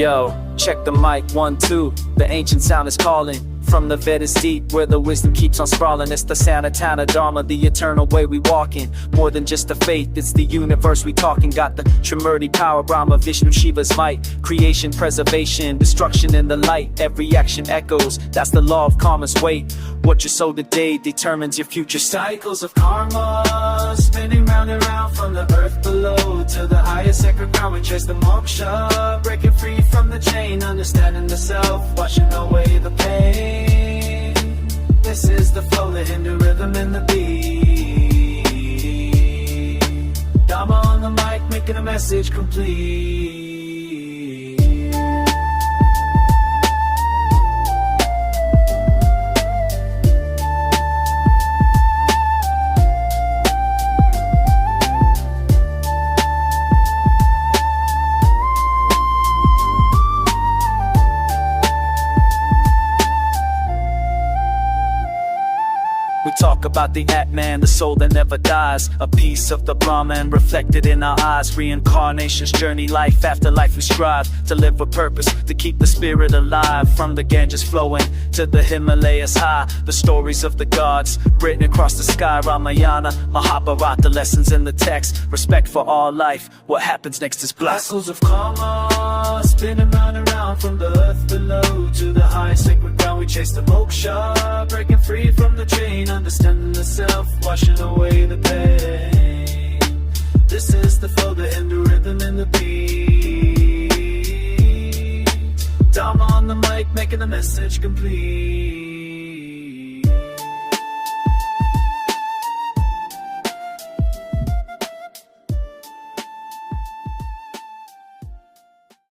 Yo, check the mic, 1, 2. The ancient sound is calling from the Vedas deep, where the wisdom keeps on sprawling. It's the Sanatan Dharma, the eternal way we walking. More than just the faith, it's the universe we talking. Got the Trimurti power, Brahma, Vishnu, Shiva's might. Creation, preservation, destruction in the light. Every action echoes, that's the law of karma's weight. What you sow today determines your future. Cycles of karma, spinning round and round, from the earth below to the highest sacred ground. We chase the moksha, breaking free from the chain, understanding the self, washing away the pain. This is the flow, the Hindu rhythm and the beat. Dharma on the mic, making a message complete. We talk about the Atman, the soul that never dies. A piece of the Brahman reflected in our eyes. Reincarnation's journey, life after life we strive to live with purpose, to keep the spirit alive. From the Ganges flowing to the Himalayas high, the stories of the gods written across the sky. Ramayana, Mahabharata, lessons in the text. Respect for all life, what happens next is blessed. Cycles of karma, spinning round and round, from the earth below to the high sacred ground. We chase the moksha, breaking free from the chain, understanding the self, washing away the pain. This is the flow, the Hindu rhythm and the beat. Dharma on the mic, making the message complete.